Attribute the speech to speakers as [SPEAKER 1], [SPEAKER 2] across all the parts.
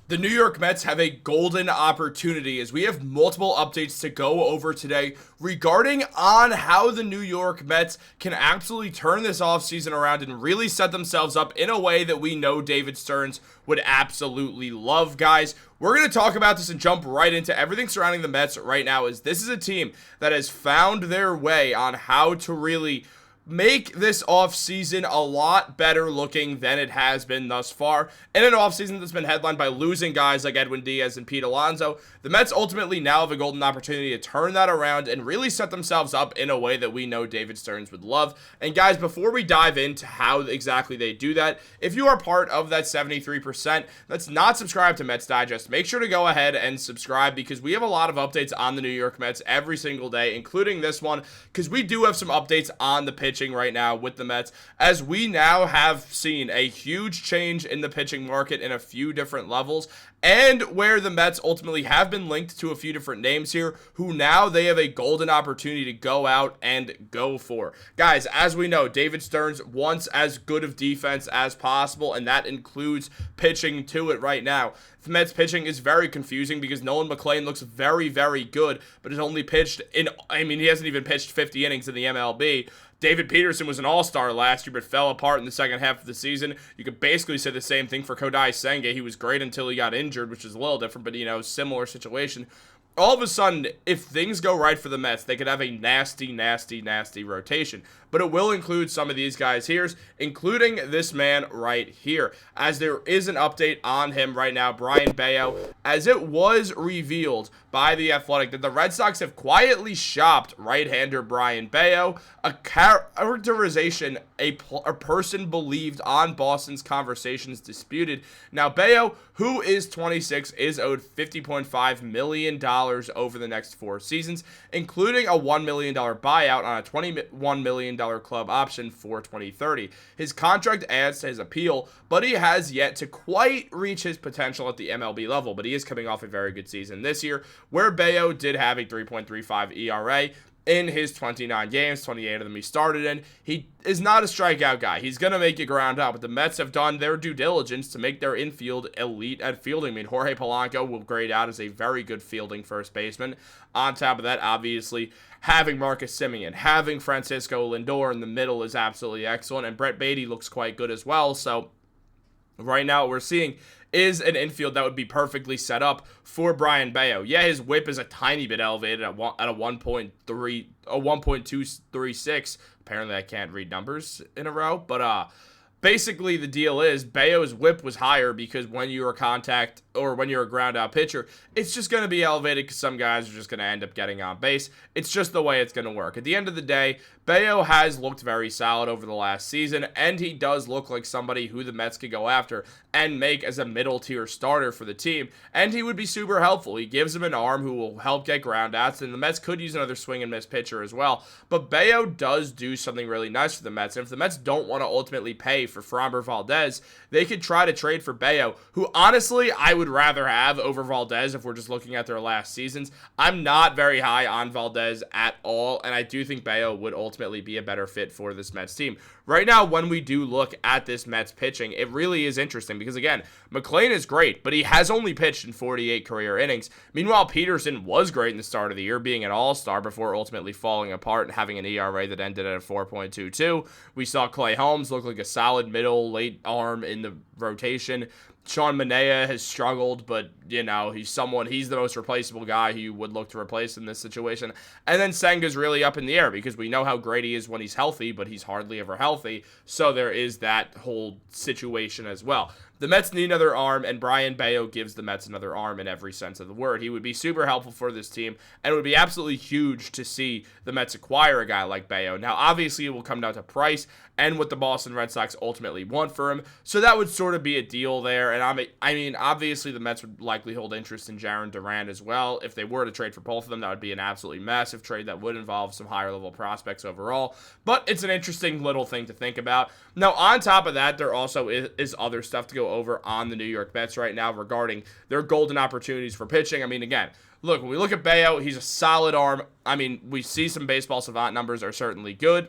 [SPEAKER 1] The New York Mets have a golden opportunity as we have multiple updates to go over today regarding on how the New York Mets can absolutely turn this offseason around and really set themselves up in a way that we know David Stearns would absolutely love, guys. We're going to talk about this and jump right into everything surrounding the Mets right now, as this is a team that has found their way on how to really make this offseason a lot better looking than it has been thus far. In an offseason that's been headlined by losing guys like Edwin Diaz and Pete Alonso, the Mets ultimately now have a golden opportunity to turn that around and really set themselves up in a way that we know David Stearns would love. And guys, before we dive into how exactly they do that, if you are part of that 73% that's not subscribed to Mets Digest, make sure to go ahead and subscribe, because we have a lot of updates on the New York Mets every single day, including this one, because we do have some updates on the pitch right now with the Mets, as we now have seen a huge change in the pitching market in a few different levels, and where the Mets ultimately have been linked to a few different names here who now they have a golden opportunity to go out and go for. Guys, as we know, David Stearns wants as good of defense as possible, and that includes pitching to it right now. The Mets pitching is very confusing because Nolan McLean looks very, very good, but has only pitched he hasn't even pitched 50 innings in the MLB. David Peterson was an all-star last year, but fell apart in the second half of the season. You could basically say the same thing for Kodai Senga. He was great until he got injured, which is a little different, but, similar situation. All of a sudden, if things go right for the Mets, they could have a nasty, nasty, nasty rotation. But it will include some of these guys here, including this man right here, as there is an update on him right now, Bryan Beao, as it was revealed by The Athletic that the Red Sox have quietly shopped right-hander Bryan Beao, a characterization a person believed on Boston's conversations disputed. Now, Beao, who is 26, is owed $50.5 million over the next 4 seasons, including a $1 million buyout on a $21 million club option for 2030. His contract adds to his appeal, but he has yet to quite reach his potential at the MLB level, but he is coming off a very good season this year, where Beao did have a 3.35 ERA in his 29 games, 28 of them he started in. He is not a strikeout guy. He's going to make you ground out, but the Mets have done their due diligence to make their infield elite at fielding. Jorge Polanco will grade out as a very good fielding first baseman. On top of that, obviously, having Marcus Semien, having Francisco Lindor in the middle is absolutely excellent, and Brett Baty looks quite good as well. So right now what we're seeing is an infield that would be perfectly set up for Bryan Beao. Yeah, his whip is a tiny bit elevated at a 1.236. Apparently I can't read numbers in a row, but basically the deal is Bayo's whip was higher because when you're a contact or when you're a ground out pitcher, it's just going to be elevated because some guys are just going to end up getting on base. It's just the way it's going to work. At the end of the day, Beao has looked very solid over the last season, and he does look like somebody who the Mets could go after and make as a middle tier starter for the team, and he would be super helpful. He gives them an arm who will help get ground outs, and the Mets could use another swing and miss pitcher as well, but Beao does do something really nice for the Mets, and if the Mets don't want to ultimately pay for Framber Valdez, they could try to trade for Beao, who honestly I would rather have over Valdez if we're just looking at their last seasons. I'm not very high on Valdez at all, and I do think Beao would ultimately be a better fit for this Mets team. Right now, when we do look at this Mets pitching, it really is interesting because, again, McLean is great, but he has only pitched in 48 career innings. Meanwhile, Peterson was great in the start of the year, being an all-star before ultimately falling apart and having an ERA that ended at a 4.22. We saw Clay Holmes look like a solid middle, late arm in the rotation. Sean Manaea has struggled, but, he's the most replaceable guy who you would look to replace in this situation. And then Senga's really up in the air because we know how great he is when he's healthy, but he's hardly ever healthy. So there is that whole situation as well. The Mets need another arm, and Bryan Beao gives the Mets another arm in every sense of the word. He would be super helpful for this team, and it would be absolutely huge to see the Mets acquire a guy like Beao. Now, obviously, it will come down to price and what the Boston Red Sox ultimately want for him, so that would sort of be a deal there. And obviously, the Mets would likely hold interest in Jarren Duran as well. If they were to trade for both of them, that would be an absolutely massive trade that would involve some higher-level prospects overall. But it's an interesting little thing to think about. Now, on top of that, there also is other stuff to go over on the New York Mets right now regarding their golden opportunities for pitching. Again, look, when we look at Beao, he's a solid arm. We see some baseball savant numbers are certainly good.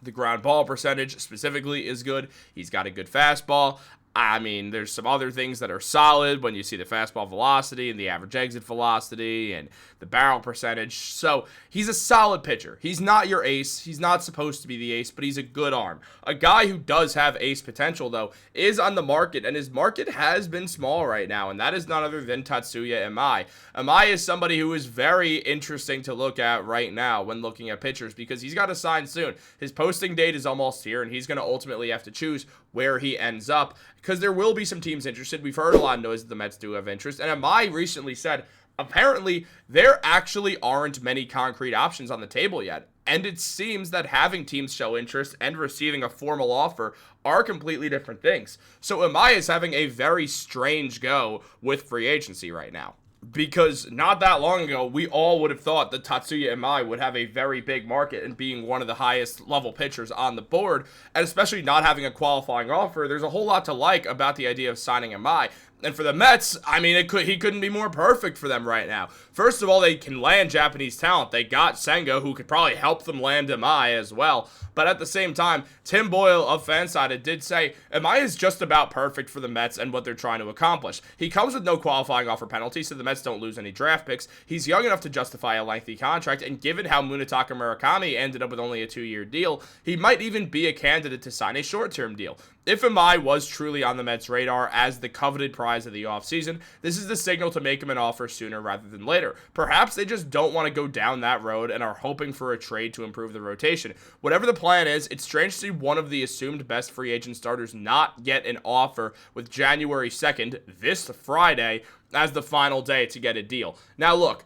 [SPEAKER 1] The ground ball percentage specifically is good. He's got a good fastball. I mean, there's some other things that are solid when you see the fastball velocity and the average exit velocity and the barrel percentage. So he's a solid pitcher. He's not your ace. He's not supposed to be the ace, but he's a good arm. A guy who does have ace potential, though, is on the market, and his market has been small right now, and that is none other than Tatsuya Imai. Imai is somebody who is very interesting to look at right now when looking at pitchers because he's got to sign soon. His posting date is almost here, and he's going to ultimately have to choose where he ends up because there will be some teams interested. We've heard a lot of noise that the Mets do have interest, and Imai recently said apparently there actually aren't many concrete options on the table yet. And it seems that having teams show interest and receiving a formal offer are completely different things. So Imai is having a very strange go with free agency right now. Because not that long ago, we all would have thought that Tatsuya Imai would have a very big market and being one of the highest level pitchers on the board, and especially not having a qualifying offer, there's a whole lot to like about the idea of signing Imai. And for the Mets, I mean, he couldn't be more perfect for them right now. First of all, they can land Japanese talent. They got Senga, who could probably help them land Imai as well. But at the same time, Tim Boyle of Fansided did say Imai is just about perfect for the Mets and what they're trying to accomplish. He comes with no qualifying offer penalty, so the Mets don't lose any draft picks. He's young enough to justify a lengthy contract, and given how Munetaka Murakami ended up with only a 2-year deal, he might even be a candidate to sign a short-term deal. If Imai was truly on the Mets' radar as the coveted prize of the offseason, this is the signal to make him an offer sooner rather than later. Perhaps they just don't want to go down that road and are hoping for a trade to improve the rotation. Whatever the plan is, it's strange to see one of the assumed best free agent starters not get an offer with January 2nd, this Friday, as the final day to get a deal. Now look,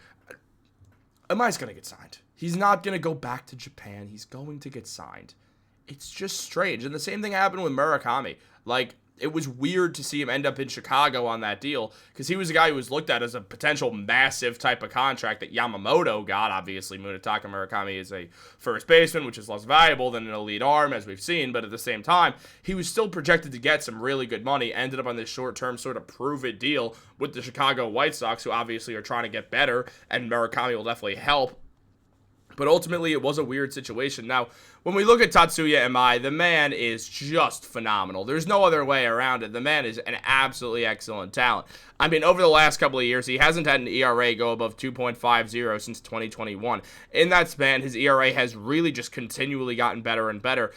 [SPEAKER 1] Imai's going to get signed. He's not going to go back to Japan. He's going to get signed. It's just strange. And the same thing happened with Murakami. Like, it was weird to see him end up in Chicago on that deal because he was a guy who was looked at as a potential massive type of contract that Yamamoto got. Obviously, Munetaka Murakami is a first baseman, which is less valuable than an elite arm, as we've seen. But at the same time, he was still projected to get some really good money. Ended up on this short-term sort of prove-it deal with the Chicago White Sox, who obviously are trying to get better, and Murakami will definitely help. But ultimately, it was a weird situation. Now, when we look at Tatsuya Imai, the man is just phenomenal. There's no other way around it. The man is an absolutely excellent talent. I mean, over the last couple of years, he hasn't had an ERA go above 2.50 since 2021. In that span, his ERA has really just continually gotten better and better.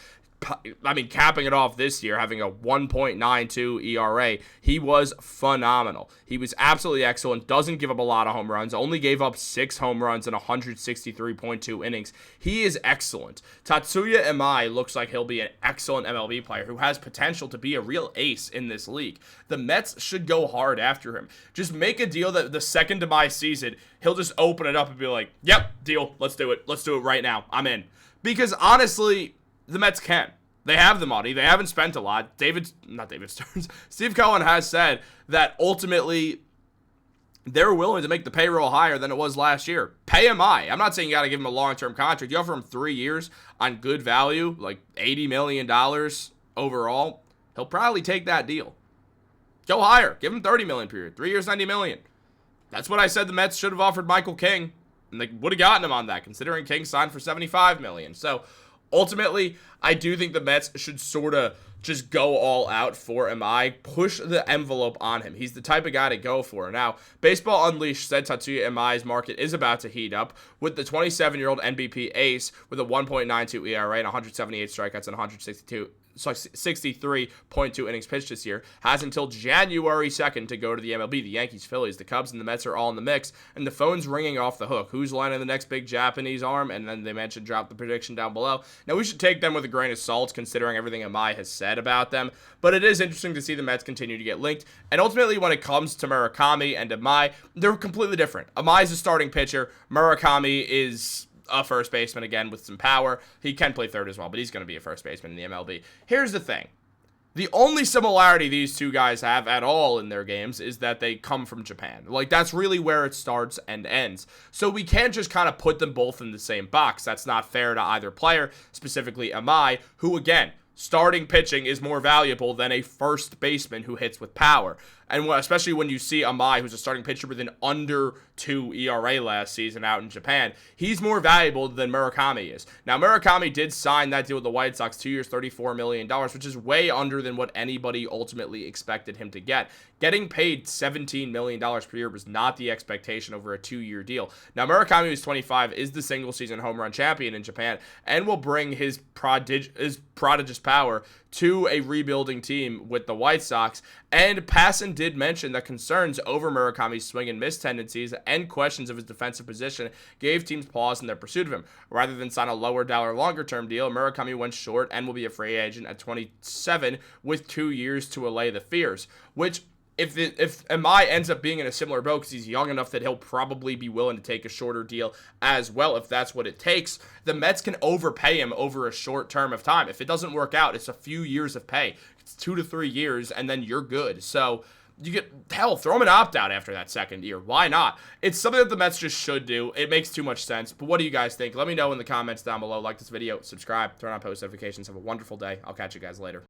[SPEAKER 1] I mean, capping it off this year, having a 1.92 ERA, he was phenomenal. He was absolutely excellent, doesn't give up a lot of home runs, only gave up 6 home runs in 163.2 innings. He is excellent. Tatsuya Imai looks like he'll be an excellent MLB player who has potential to be a real ace in this league. The Mets should go hard after him. Just make a deal that the second Imai sees it, he'll just open it up and be like, yep, deal, let's do it. Let's do it right now. I'm in. Because honestly, the Mets can. They have the money. They haven't spent a lot. Stearns. Steve Cohen has said that ultimately they're willing to make the payroll higher than it was last year. Pay Imai. I'm not saying you got to give him a long-term contract. You offer him 3 years on good value, like $80 million overall. He'll probably take that deal. Go higher. Give him $30 million per year. 3 years, $90 million. That's what I said the Mets should have offered Michael King. And they would have gotten him on that, considering King signed for $75 million. So ultimately, I do think the Mets should sort of just go all out for Imai, push the envelope on him. He's the type of guy to go for. Now, Baseball Unleashed said Tatsuya Imai's market is about to heat up with the 27-year-old NBP ace with a 1.92 ERA and 178 strikeouts and 63.2 innings pitched this year, has until January 2nd to go to the MLB. The Yankees, Phillies, the Cubs, and the Mets are all in the mix, and the phone's ringing off the hook. Who's landing the next big Japanese arm? And then they mentioned drop the prediction down below. Now, we should take them with a grain of salt, considering everything Imai has said about them, but it is interesting to see the Mets continue to get linked, and ultimately, when it comes to Murakami and Imai, they're completely different. Imai's a starting pitcher. Murakami is a first baseman, again, with some power. He can play third as well, but he's going to be a first baseman in the MLB. Here's the thing. The only similarity these two guys have at all in their games is that they come from Japan. Like, that's really where it starts and ends. So we can't just kind of put them both in the same box. That's not fair to either player, specifically Imai, who, again, starting pitching is more valuable than a first baseman who hits with power. And especially when you see Imai, who's a starting pitcher with an under 2 ERA last season out in Japan, he's more valuable than Murakami is. Now, Murakami did sign that deal with the White Sox, 2 years, $34 million, which is way under than what anybody ultimately expected him to get. Getting paid $17 million per year was not the expectation over a 2-year deal. Now, Murakami, who's 25, is the single-season home run champion in Japan and will bring his prodigious power to a rebuilding team with the White Sox. And Passan did mention that concerns over Murakami's swing and miss tendencies and questions of his defensive position gave teams pause in their pursuit of him. Rather than sign a lower dollar longer term deal, Murakami went short and will be a free agent at 27 with 2 years to allay the fears, which if Imai ends up being in a similar boat because he's young enough that he'll probably be willing to take a shorter deal as well if that's what it takes, the Mets can overpay him over a short term of time. If it doesn't work out, it's a few years of pay. It's 2 to 3 years, and then you're good. So you get, hell, throw him an opt-out after that second year. Why not? It's something that the Mets just should do. It makes too much sense. But what do you guys think? Let me know in the comments down below. Like this video, subscribe, turn on post notifications. Have a wonderful day. I'll catch you guys later.